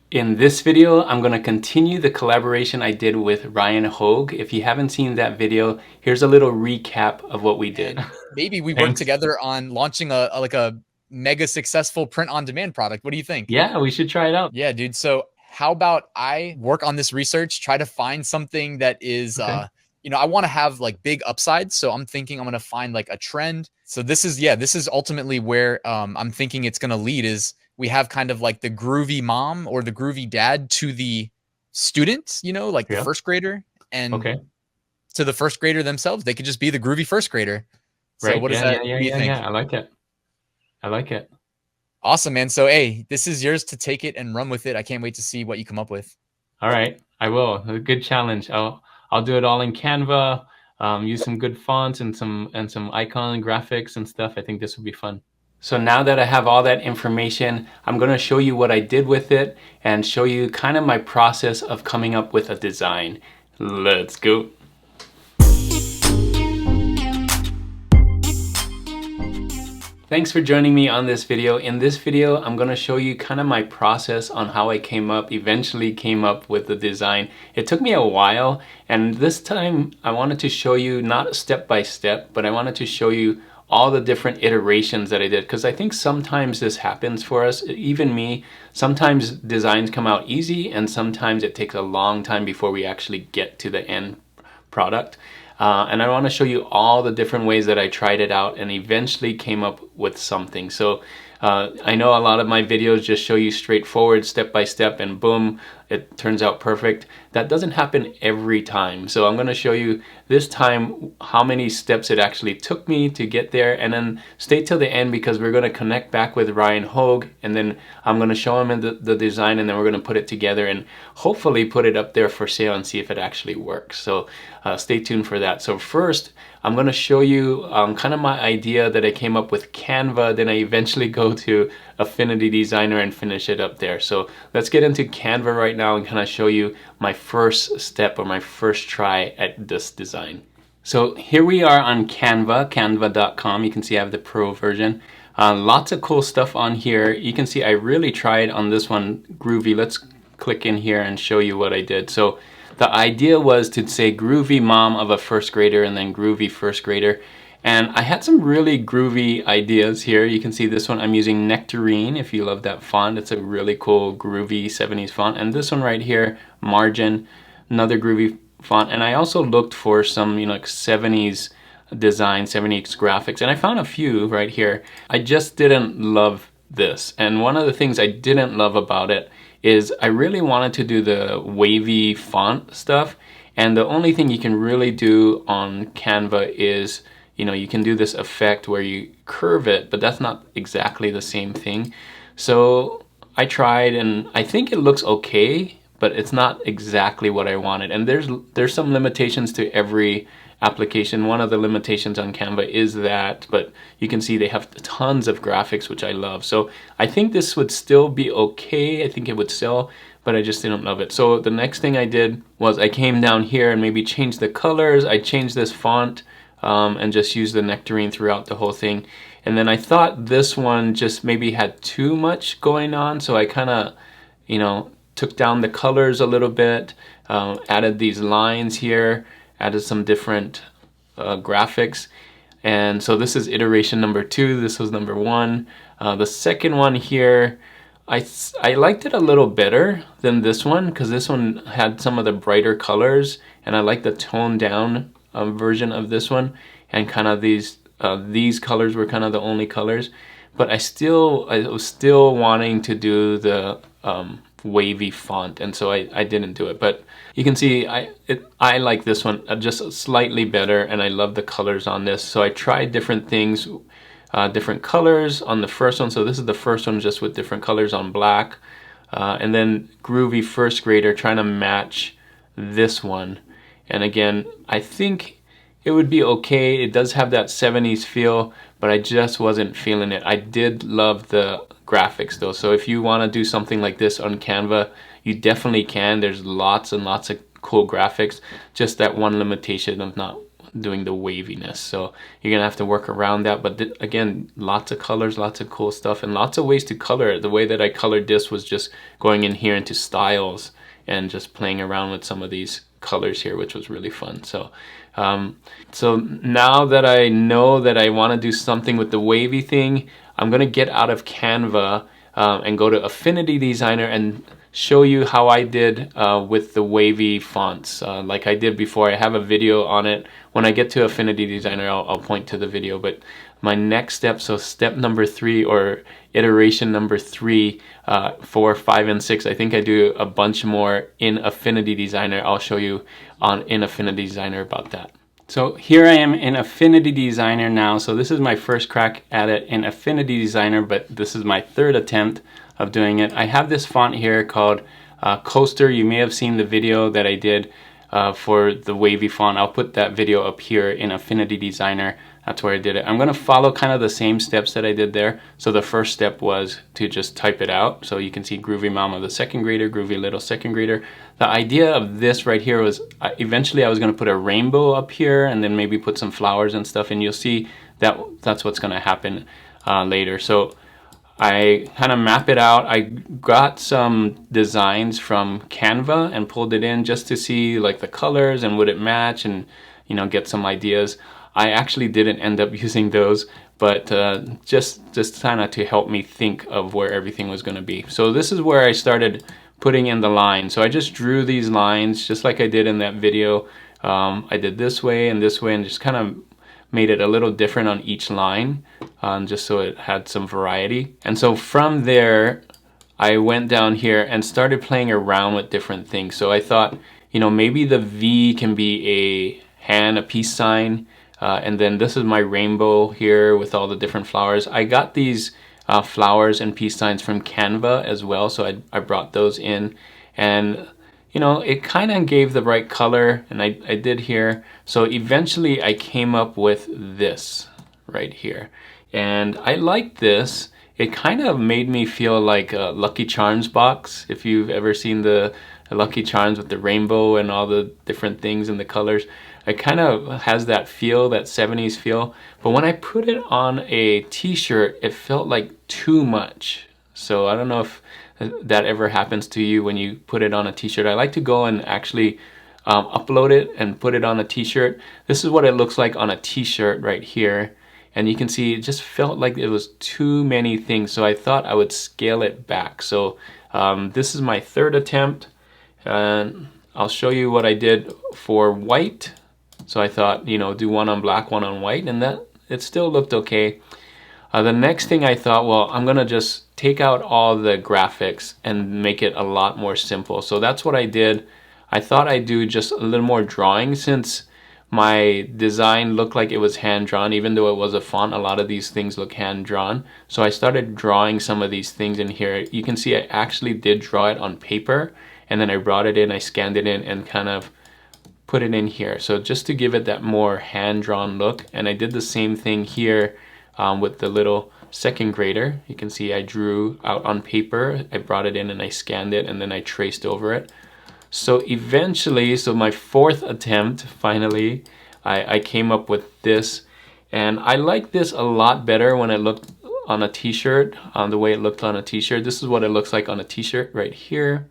In this video, I'm going to continue the collaboration I did with Ryan Hogue. If you haven't seen that video, here's a little recap of what we did. And maybe we work Thanks. together on launching a mega successful print on demand product. What do you think? Yeah, we should try it out. Yeah, dude. So how about I work on this research, try to find something that is Okay. I want to have like big upsides. So I'm thinking I'm gonna find like a trend. So this is ultimately where I'm thinking it's gonna lead is we have kind of like the groovy mom or the groovy dad to the student, like the Yeah. first grader, and Okay. to the first grader themselves. They could just be the groovy first grader. So Right. what is Yeah, that? yeah, yeah, What do you yeah, think? yeah. I like it. I like it. Awesome, man. So hey, this is yours to take it and run with it. I can't wait to see what you come up with. All right. I will. A good challenge. I'll do it all in Canva. Use some good fonts and some icon graphics and stuff. I think this would be fun. So now that I have all that information, I'm going to show you what I did with it and show you kind of my process of coming up with a design. Let's go. Thanks for joining me on this video. In this video, I'm going to show you kind of my process on how I eventually came up with the design. It took me a while, and this time I wanted to show you not step by step, but I wanted to show you all the different iterations that I did, because I think sometimes this happens for us, even me. Sometimes designs come out easy, and sometimes it takes a long time before we actually get to the end product. And I want to show you all the different ways that I tried it out and eventually came up with something. So I know a lot of my videos just show you straightforward, step by step, and boom, it turns out perfect. That doesn't happen every time. So I'm going to show you this time how many steps it actually took me to get there, and then stay till the end because we're going to connect back with Ryan Hogue, and then I'm going to show him the design, and then we're going to put it together and hopefully put it up there for sale and see if it actually works. So stay tuned for that. So first, I'm going to show you kind of my idea that I came up with Canva, then I eventually go to Affinity Designer and finish it up there. So let's get into Canva right now and kind of show you my first step or my first try at this design. So here we are on Canva, canva.com. You can see I have the pro version. Lots of cool stuff on here. You can see I really tried on this one, Groovy. Let's click in here and show you what I did. So the idea was to say groovy mom of a first grader and then groovy first grader. And I had some really groovy ideas here. You can see this one, I'm using Nectarine. If you love that font, it's a really cool groovy 70s font. And this one right here, Margin, another groovy font. And I also looked for some, like 70s design, 70s graphics. And I found a few right here. I just didn't love this. And one of the things I didn't love about it is I really wanted to do the wavy font stuff, and the only thing you can really do on Canva is, you can do this effect where you curve it, but that's not exactly the same thing. So I tried, and I think it looks okay, but it's not exactly what I wanted. And there's some limitations to every application. One of the limitations on Canva is that, but you can see they have tons of graphics, which I love. So I think this would still be okay. I think it would sell, but I just didn't love it. So the next thing I did was I came down here and maybe changed the colors. I changed this font and just used the Nectarine throughout the whole thing. And then I thought this one just maybe had too much going on, so I kind of, took down the colors a little bit, added these lines here, added some different graphics. And so this is iteration number 2. This was number 1. The second one here, I liked it a little better than this one because this one had some of the brighter colors, and I like the toned down version of this one. And kind of these colors were kind of the only colors, but I was still wanting to do the wavy font, and so I didn't do it. But you can see I like this one just slightly better, and I love the colors on this. So I tried different things, different colors on the first one. So this is the first one just with different colors on black, and then groovy first grader, trying to match this one. And again, I think it would be okay. It does have that 70s feel, but I just wasn't feeling it. I did love the graphics though. So if you want to do something like this on Canva, you definitely can. There's lots and lots of cool graphics. Just that one limitation of not doing the waviness. So you're gonna have to work around that. But again, lots of colors, lots of cool stuff, and lots of ways to color it. The way that I colored this was just going in here into styles and just playing around with some of these colors here, which was really fun. So so now that I know that I want to do something with the wavy thing, I'm gonna get out of Canva and go to Affinity Designer and show you how I did with the wavy fonts like I did before. I have a video on it. When I get to Affinity Designer, I'll point to the video. But my next step, so step number 3 or iteration number 3, 4, 5, and 6, I think I do a bunch more in Affinity Designer. I'll show you in Affinity Designer about that. So here I am in Affinity Designer now. So this is my first crack at it in Affinity Designer, but this is my 3rd attempt of doing it. I have this font here called Coaster. You may have seen the video that I did for the wavy font. I'll put that video up here in Affinity Designer. That's where I did it. I'm gonna follow kind of the same steps that I did there. So the first step was to just type it out. So you can see Groovy Mom of the 2nd grader, Groovy Little 2nd grader. The idea of this right here was eventually I was gonna put a rainbow up here and then maybe put some flowers and stuff, and you'll see that that's what's gonna happen later. So I kind of map it out. I got some designs from Canva and pulled it in just to see like the colors and would it match, and you know, get some ideas. I actually didn't end up using those, but just kind of to help me think of where everything was going to be. So this is where I started putting in the line. So I just drew these lines just like I did in that video. I did this way and just kind of made it a little different on each line, just so it had some variety. And so from there, I went down here and started playing around with different things. So I thought, you know, maybe the V can be a hand, a peace sign, and then this is my rainbow here with all the different flowers. I got these flowers and peace signs from Canva as well, so I brought those in, and you know, it kind of gave the right color, and I did here. So eventually I came up with this right here, and I liked this. It kind of made me feel like a Lucky Charms box, if you've ever seen the Lucky Charms with the rainbow and all the different things and the colors. It kind of has that feel, that 70s feel. But when I put it on a t-shirt, it felt like too much. So I don't know if that ever happens to you when you put it on a t-shirt. I like to go and actually upload it and put it on a t-shirt. This is what it looks like on a t-shirt right here. And you can see it just felt like it was too many things. So I thought I would scale it back. So this is my 3rd attempt. And I'll show you what I did for white. So I thought, you know, do one on black, one on white, and that it still looked okay. The next thing I thought, well, I'm gonna just take out all the graphics and make it a lot more simple. So that's what I did. I thought I'd do just a little more drawing, since my design looked like it was hand-drawn. Even though it was a font, a lot of these things look hand-drawn. So I started drawing some of these things in here. You can see I actually did draw it on paper, and then I brought it in, I scanned it in, and kind of put it in here. So just to give it that more hand-drawn look. And I did the same thing here with the little 2nd grader. You can see I drew out on paper, I brought it in and I scanned it, and then I traced over it. So eventually, so my 4th attempt, finally, I came up with this. And I like this a lot better when it looked on a t-shirt, the way it looked on a t-shirt. This is what it looks like on a t-shirt right here,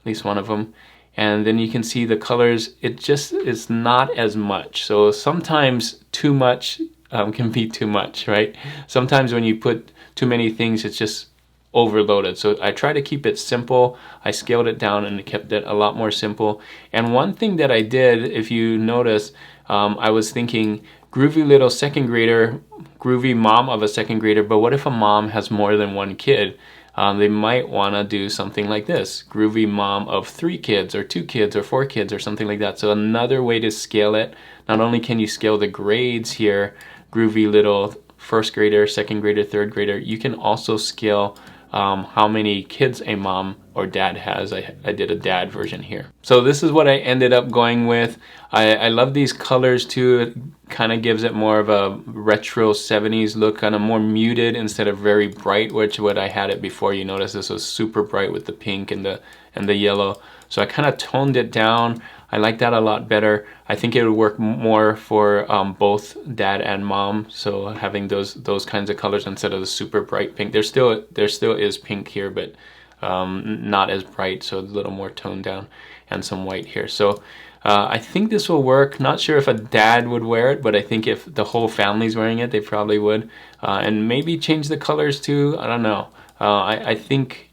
at least one of them. And then you can see the colors, it just is not as much. So sometimes too much can be too much, right? Sometimes when you put too many things, it's just overloaded. So I try to keep it simple. I scaled it down and kept it a lot more simple. And one thing that I did, if you notice, I was thinking groovy little 2nd grader, groovy mom of a 2nd grader, but what if a mom has more than one kid? They might want to do something like this, groovy mom of 3 kids or 2 kids or 4 kids or something like that. So another way to scale it, not only can you scale the grades here, groovy little 1st grader, 2nd grader, 3rd grader, you can also scale how many kids a mom or dad has. I did a dad version here. So this is what I ended up going with. I love these colors too. It kind of gives it more of a retro 70s look, kind of more muted instead of very bright, which what I had it before. You notice this was super bright with the pink and the yellow. So I kind of toned it down. I like that a lot better. I think it would work more for both dad and mom. So having those kinds of colors instead of the super bright pink. There still is pink here, but not as bright, so a little more toned down, and some white here. So I think this will work. Not sure if a dad would wear it, but I think if the whole family's wearing it, they probably would. And maybe change the colors too. I don't know. I think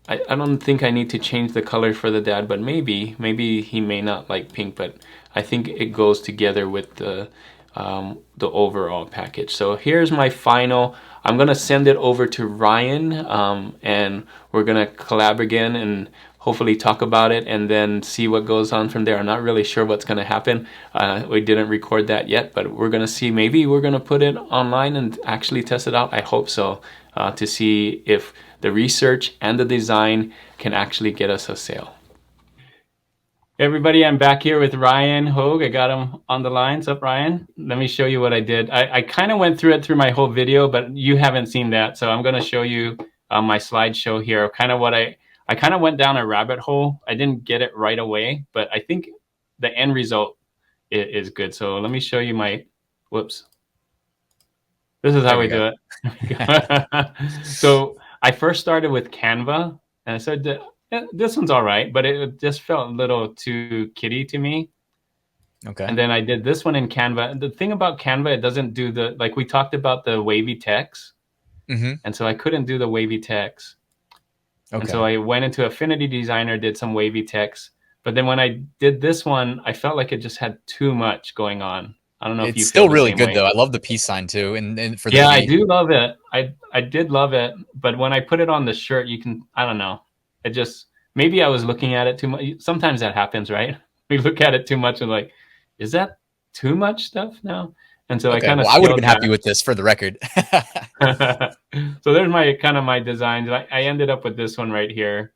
I don't think I need to change the color for the dad, but maybe he may not like pink, but I think it goes together with the overall package. So here's my final. I'm gonna send it over to Ryan, and we're gonna collab again and hopefully talk about it and then see what goes on from there. I'm not really sure what's gonna happen. We didn't record that yet, but we're gonna see. Maybe we're gonna put it online and actually test it out. I hope so, to see if the research and the design can actually get us a sale. Hey everybody, I'm back here with Ryan Hogue. I got him on the line. What's up, Ryan? Let me show you what I did. I kind of went through it through my whole video, but you haven't seen that. So I'm going to show you my slideshow here. Kind of what I kind of went down a rabbit hole. I didn't get it right away, but I think the end result is good. So let me show you my, whoops. This is how we do it. So I first started with Canva, and I said, this one's all right, but it just felt a little too kiddie to me. Okay. And then I did this one in Canva. The thing about Canva, it doesn't do the, like we talked about the wavy text. And so I couldn't do the wavy text. Okay. And so I went into Affinity Designer, did some wavy text. But then when I did this one, I felt like it just had too much going on. I don't know if you feel still really good way. though. I love the peace sign too, and for the yeah, V. I do love it. I did love it, but when I put it on the shirt, you can, I don't know. It just, maybe I was looking at it too much. Sometimes that happens, right? We look at it too much and like, is that too much stuff now? And so I kind of, I would have been happy with this, for the record. So there's my kind of my designs. I ended up with this one right here,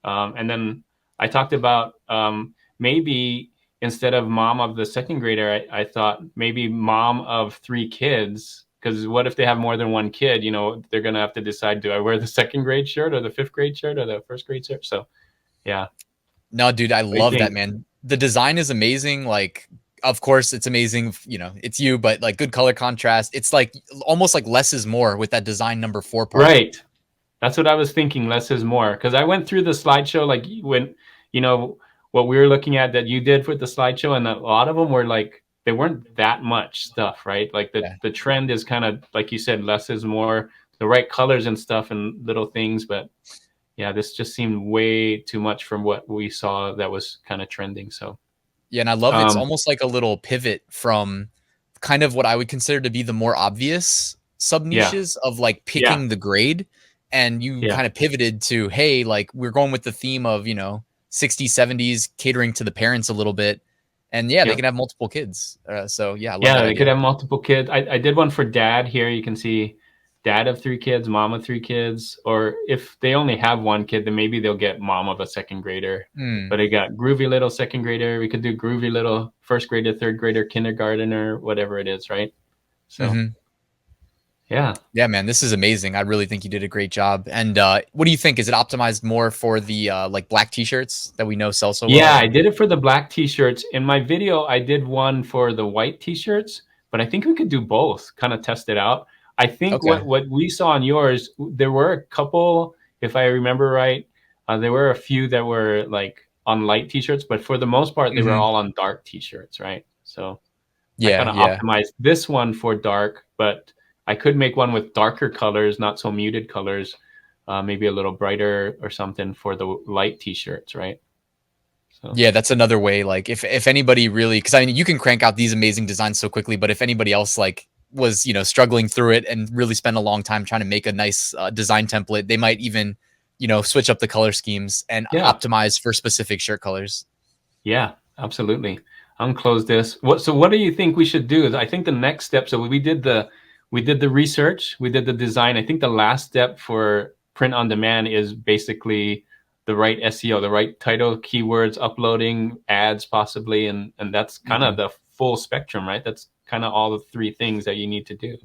and then I talked about maybe instead of mom of the second grader, I thought maybe mom of 3 kids. Because what if they have more than one kid? You know, they're gonna have to decide: do I wear the second grade shirt or the 5th grade shirt or the 1st grade shirt? So, yeah. No, dude, I love that, man. The design is amazing. Like, of course, it's amazing. You know, it's you, but like good color contrast. It's like almost like less is more with that design number 4 part. Right. That's what I was thinking. Less is more. Because I went through the slideshow, like when, you know, what we were looking at that you did with the slideshow, and a lot of them were like, they weren't that much stuff, right? Like the trend is kind of, like you said, less is more, the right colors and stuff and little things. But yeah, this just seemed way too much from what we saw that was kind of trending. So yeah, and I love it's almost like a little pivot from kind of what I would consider to be the more obvious sub niches of like picking the grade, and you kind of pivoted to, hey, like we're going with the theme of, you know, 60s, 70s, catering to the parents a little bit. And they can have multiple kids. So yeah, I love that they idea. could have multiple kids. I did one for dad here. You can see dad of 3 kids, mom of 3 kids, or if they only have 1 kid, then maybe they'll get mom of a 2nd grader. But I got groovy little 2nd grader. We could do groovy little 1st grader, 3rd grader, kindergartner, whatever it is, right? So yeah, man, this is amazing. I really think you did a great job. And what do you think? Is it optimized more for the like black t-shirts that we know sell so well? Yeah, I did it for the black t-shirts. In my video, I did one for the white t-shirts, but I think we could do both, kind of test it out. I think what we saw on yours, there were a couple, if I remember right, there were a few that were like on light t-shirts, but for the most part, they were all on dark t-shirts, right? So I kind of optimized this one for dark, but I could make one with darker colors, not so muted colors, maybe a little brighter or something for the light t-shirts, right? So. Yeah, that's another way. Like if anybody really, because I mean, you can crank out these amazing designs so quickly, but if anybody else like was, you know, struggling through it and really spent a long time trying to make a nice design template, they might even, you know, switch up the color schemes and optimize for specific shirt colors. Yeah, absolutely. I'm gonna close this. So what do you think we should do? I think the next step, so we did the research, we did the design. I think the last step for print on demand is basically the right SEO, the right title, keywords, uploading ads possibly, and that's kind of Mhm. the full spectrum, right? That's kind of all the three things that you need to do.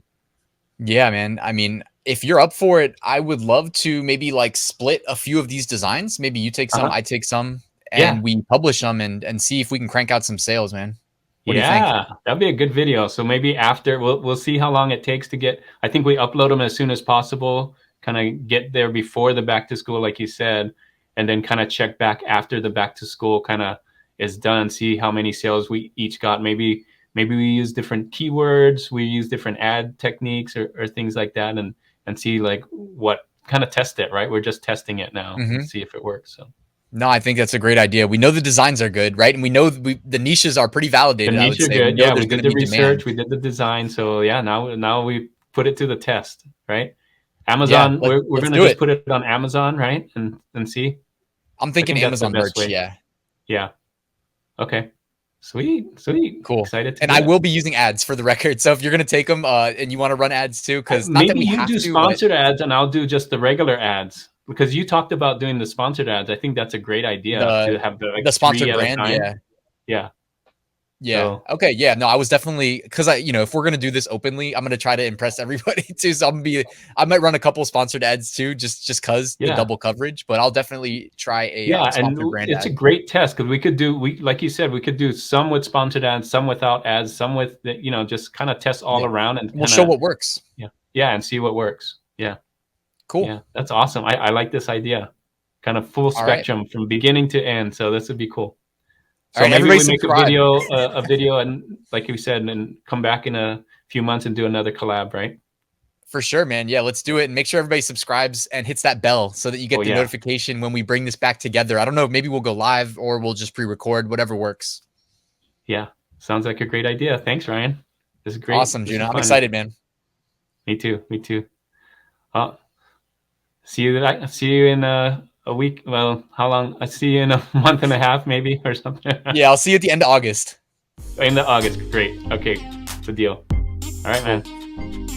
Yeah, man. I mean, if you're up for it, I would love to maybe like split a few of these designs. Maybe you take some, Uh-huh. I take some, Yeah. and we publish them and see if we can crank out some sales, man. What do you think? Yeah, that'd be a good video. So maybe after we'll see how long it takes to get. I think we upload them as soon as possible, kind of get there before the back to school, like you said, and then kind of check back after the back to school kind of is done. See how many sales we each got. Maybe we use different keywords, we use different ad techniques or things like that, and see like what kind of test it. Right, we're just testing it now and Hmm. see if it works. So. No, I think that's a great idea. We know the designs are good, right? And we know the niches are pretty The validated. I would niche are say we good. know Yeah, we there's going did to the be demand. research, we did the design. So yeah, now we put it to the test, right? Yeah, Amazon, we're let's gonna do just it. put it on Amazon, right? And see. I'm I thinking think that's the Amazon best merch. way. Yeah, Yeah. Okay. Sweet, sweet. cool. Excited to And do I it. will be using ads for the record. So if you're going to take them and you want to run ads too, because not that Maybe we you have do to, but sponsored ads and I'll do just the regular ads because you talked about doing the sponsored ads. I think that's a great idea to the have the like the three sponsored at a brand, time. yeah. Yeah. Yeah. So Okay. Yeah. No, I was definitely because if we're gonna do this openly, I'm gonna try to impress everybody too. So I might run a couple sponsored ads too, just cause the yeah. double coverage. But I'll definitely try a Yeah, and sponsored brand it's a ad. great test because we like you said, we could do some with sponsored ads, some without ads, some with just kind of test all Yeah. around and We'll kind show of what works. yeah, and see what works. Yeah, Cool. yeah, that's awesome. I like this idea, kind of full All right. spectrum from beginning to end. So this would be cool. All So right. maybe Everybody we make subscribe. a video, and like you said, and come back in a few months and do another collab, right? For sure, man. Yeah, let's do it. And make sure everybody subscribes and hits that bell so that you Oh get the yeah, notification when we bring this back together. I don't know, maybe we'll go live or we'll just pre-record, whatever works. yeah. Sounds like a great idea. Thanks, Ryan. This is great. Awesome, This Juna. is I'm fun. excited, man. Me too. Me too. Uh, see you in a week. Well, how long? I see you in a month and a half, maybe, or something. Yeah, I'll see you at the end of August. In the August. Great. Okay, it's a deal. All right, Cool. man.